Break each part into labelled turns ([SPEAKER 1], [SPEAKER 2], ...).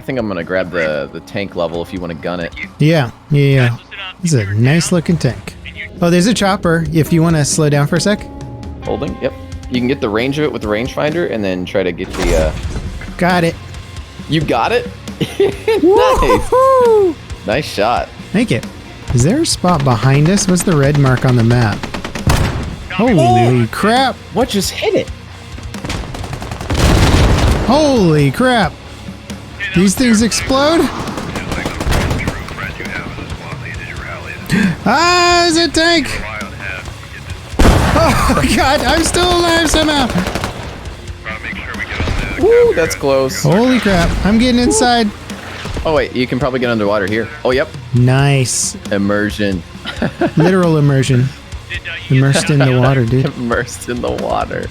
[SPEAKER 1] think I'm gonna grab the tank level if you want to gun it.
[SPEAKER 2] Yeah. This is a nice looking tank. Oh, there's a chopper if you want to slow down for a sec.
[SPEAKER 1] Holding, yep. You can get the range of it with the rangefinder and then try to get the...
[SPEAKER 2] Got it.
[SPEAKER 1] You got it? Nice. Nice shot.
[SPEAKER 2] Thank you. Is there a spot behind us? What's the red mark on the map? Holy crap.
[SPEAKER 1] What just hit it?
[SPEAKER 2] Holy crap. These things explode? Ah, there's a tank. Oh god, I'm still alive somehow.
[SPEAKER 1] Woo, that's close.
[SPEAKER 2] Holy crap, I'm getting inside.
[SPEAKER 1] Oh wait, you can probably get underwater here. Oh, yep.
[SPEAKER 2] Nice.
[SPEAKER 1] Immersion.
[SPEAKER 2] Literal immersion. Immersed in the water, dude.
[SPEAKER 1] Immersed in the water.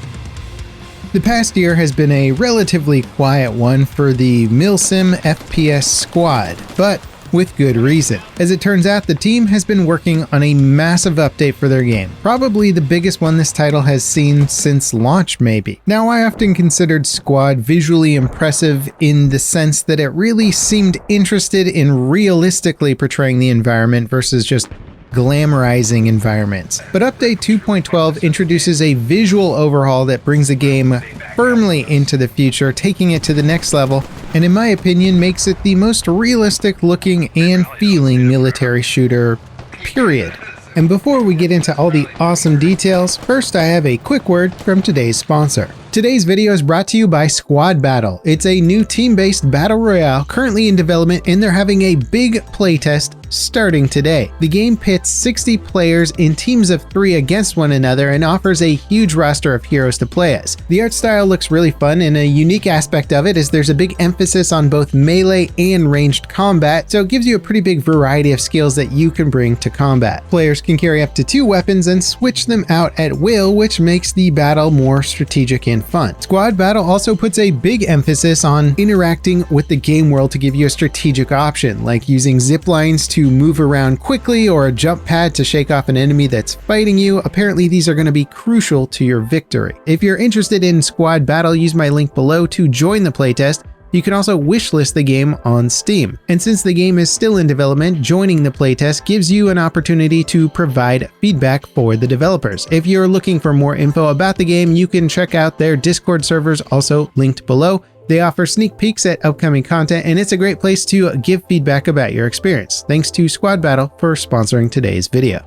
[SPEAKER 2] The past year has been a relatively quiet one for the Milsim FPS Squad, but with good reason. As it turns out, the team has been working on a massive update for their game. Probably the biggest one this title has seen since launch, maybe. Now, I often considered Squad visually impressive in the sense that it really seemed interested in realistically portraying the environment versus just glamorizing environments. But Update 2.12 introduces a visual overhaul that brings the game firmly into the future, taking it to the next level, and in my opinion makes it the most realistic looking and feeling military shooter, period. And before we get into all the awesome details, first I have a quick word from today's sponsor. Today's video is brought to you by Squad Battle. It's a new team-based battle royale currently in development, and they're having a big playtest starting today. The game pits 60 players in teams of 3 against one another and offers a huge roster of heroes to play as. The art style looks really fun, and a unique aspect of it is there's a big emphasis on both melee and ranged combat, so it gives you a pretty big variety of skills that you can bring to combat. Players can carry up to 2 weapons and switch them out at will, which makes the battle more strategic and fun. Squad Battle also puts a big emphasis on interacting with the game world to give you a strategic option, like using zip lines to move around quickly or a jump pad to shake off an enemy that's fighting you. Apparently these are going to be crucial to your victory. If you're interested in Squad Battle, use my link below to join the playtest. You can also wishlist the game on Steam. And since the game is still in development, joining the playtest gives you an opportunity to provide feedback for the developers. If you're looking for more info about the game, you can check out their Discord servers, also linked below. They offer sneak peeks at upcoming content, and it's a great place to give feedback about your experience. Thanks to Squad Battle for sponsoring today's video.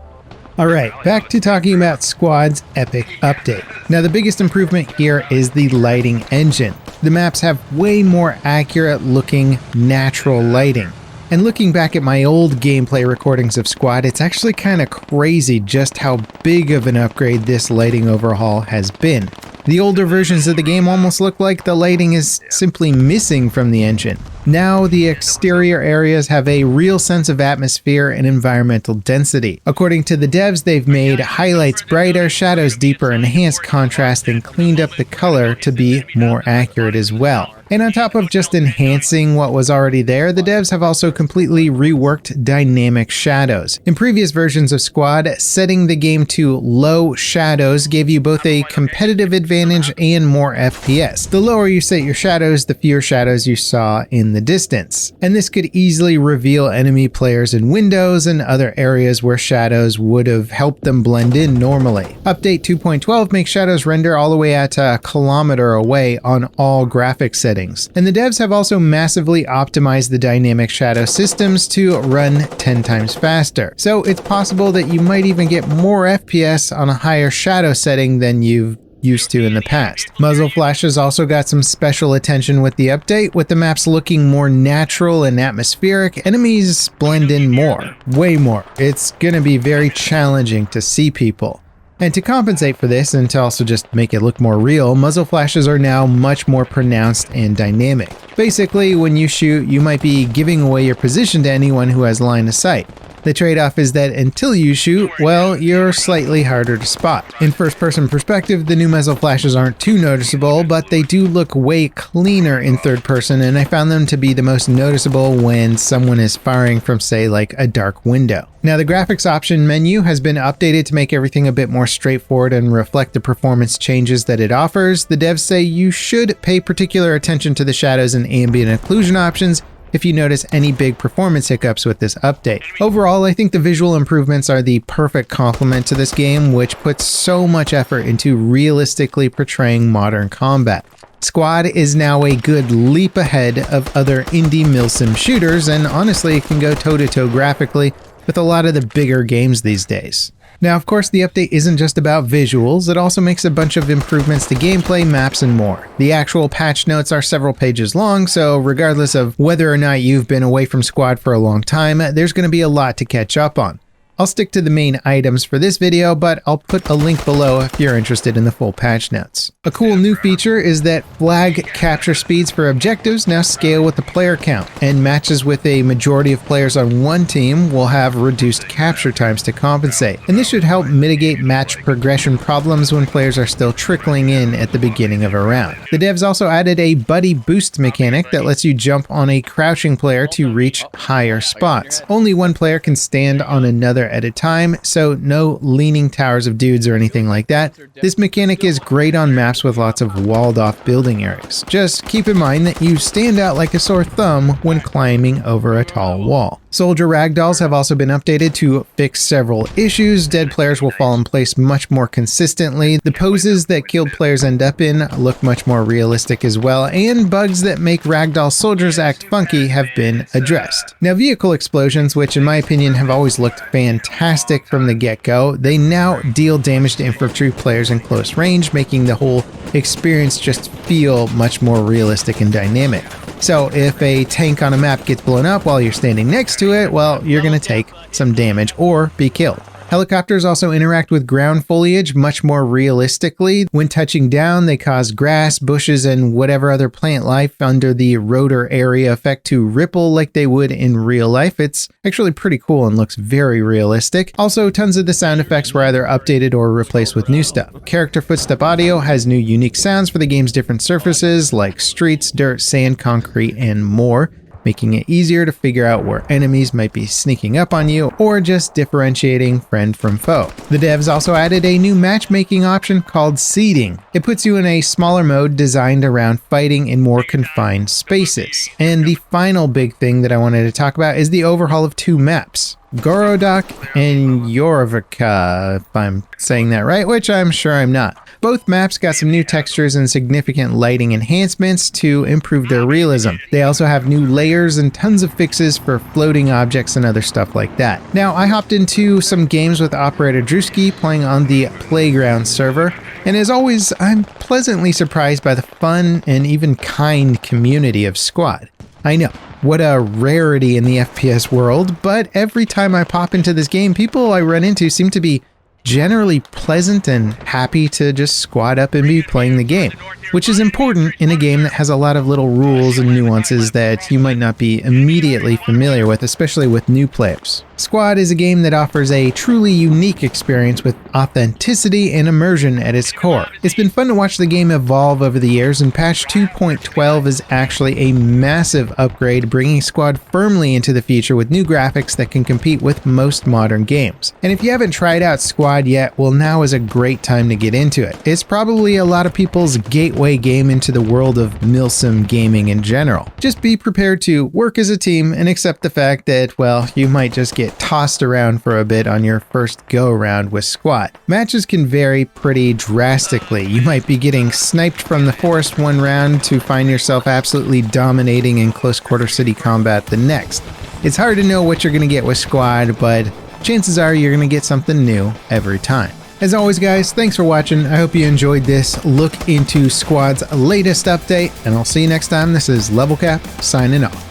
[SPEAKER 2] Alright, back to talking about Squad's epic update. Now, the biggest improvement here is the lighting engine. The maps have way more accurate looking natural lighting. And looking back at my old gameplay recordings of Squad, it's actually kind of crazy just how big of an upgrade this lighting overhaul has been. The older versions of the game almost look like the lighting is simply missing from the engine. Now the exterior areas have a real sense of atmosphere and environmental density. According to the devs, they've made highlights brighter, shadows deeper, enhanced contrast, and cleaned up the color to be more accurate as well. And on top of just enhancing what was already there, the devs have also completely reworked dynamic shadows. In previous versions of Squad, setting the game to low shadows gave you both a competitive advantage and more FPS. The lower you set your shadows, the fewer shadows you saw in the distance. And this could easily reveal enemy players in windows and other areas where shadows would have helped them blend in normally. Update 2.12 makes shadows render all the way at a kilometer away on all graphics settings. And the devs have also massively optimized the dynamic shadow systems to run 10 times faster. So it's possible that you might even get more FPS on a higher shadow setting than you've used to in the past. Muzzle flashes also got some special attention with the update, with the maps looking more natural and atmospheric. Enemies blend in more, way more. It's gonna be very challenging to see people. And to compensate for this, and to also just make it look more real, muzzle flashes are now much more pronounced and dynamic. Basically, when you shoot, you might be giving away your position to anyone who has line of sight. The trade-off is that until you shoot, well, you're slightly harder to spot. In first-person perspective, the new muzzle flashes aren't too noticeable, but they do look way cleaner in third person, and I found them to be the most noticeable when someone is firing from, say, like a dark window. Now, the graphics option menu has been updated to make everything a bit more straightforward and reflect the performance changes that it offers. The devs say you should pay particular attention to the shadows and ambient occlusion options, if you notice any big performance hiccups with this update. Overall, I think the visual improvements are the perfect complement to this game, which puts so much effort into realistically portraying modern combat. Squad is now a good leap ahead of other indie milsim shooters, and honestly, it can go toe-to-toe graphically with a lot of the bigger games these days. Now, of course, the update isn't just about visuals, it also makes a bunch of improvements to gameplay, maps, and more. The actual patch notes are several pages long, so regardless of whether or not you've been away from Squad for a long time, there's going to be a lot to catch up on. I'll stick to the main items for this video, but I'll put a link below if you're interested in the full patch notes. A cool new feature is that flag capture speeds for objectives now scale with the player count, and matches with a majority of players on one team will have reduced capture times to compensate. And this should help mitigate match progression problems when players are still trickling in at the beginning of a round. The devs also added a buddy boost mechanic that lets you jump on a crouching player to reach higher spots. Only one player can stand on another at a time, so no leaning towers of dudes or anything like that. This mechanic is great on maps with lots of walled off building areas. Just keep in mind that you stand out like a sore thumb when climbing over a tall wall. Soldier ragdolls have also been updated to fix several issues. Dead players will fall in place much more consistently. The poses that killed players end up in look much more realistic as well, and bugs that make ragdoll soldiers act funky have been addressed. Now, vehicle explosions, which in my opinion have always looked fantastic from the get-go, they now deal damage to infantry players in close range, making the whole experience just feel much more realistic and dynamic. So if a tank on a map gets blown up while you're standing next to it, well, you're going to take some damage or be killed. Helicopters also interact with ground foliage much more realistically. When touching down, they cause grass, bushes, and whatever other plant life under the rotor area effect to ripple like they would in real life. It's actually pretty cool and looks very realistic. Also, tons of the sound effects were either updated or replaced with new stuff. Character footstep audio has new unique sounds for the game's different surfaces like streets, dirt, sand, concrete, and more, making it easier to figure out where enemies might be sneaking up on you or just differentiating friend from foe. The devs also added a new matchmaking option called seeding. It puts you in a smaller mode designed around fighting in more confined spaces. And the final big thing that I wanted to talk about is the overhaul of 2 maps. Gorodok and Yorovka, if I'm saying that right, which I'm sure I'm not. Both maps got some new textures and significant lighting enhancements to improve their realism. They also have new layers and tons of fixes for floating objects and other stuff like that. Now, I hopped into some games with Operator Drewski playing on the Playground server, and as always, I'm pleasantly surprised by the fun and even kind community of Squad. I know, what a rarity in the FPS world, but every time I pop into this game, people I run into seem to be generally pleasant and happy to just squat up and be playing the game, which is important in a game that has a lot of little rules and nuances that you might not be immediately familiar with, especially with new players. Squad is a game that offers a truly unique experience with authenticity and immersion at its core. It's been fun to watch the game evolve over the years, and patch 2.12 is actually a massive upgrade, bringing Squad firmly into the future with new graphics that can compete with most modern games. And if you haven't tried out Squad yet, well, now is a great time to get into it. It's probably a lot of people's gateway game into the world of milsim gaming in general. Just be prepared to work as a team and accept the fact that, well, you might just get tossed around for a bit on your first go around with Squad. Matches can vary pretty drastically. You might be getting sniped from the forest one round to find yourself absolutely dominating in close quarter city combat the next. It's hard to know what you're going to get with Squad, but chances are you're going to get something new every time. As always, guys, thanks for watching. I hope you enjoyed this look into Squad's latest update, and I'll see you next time. This is Level Cap signing off.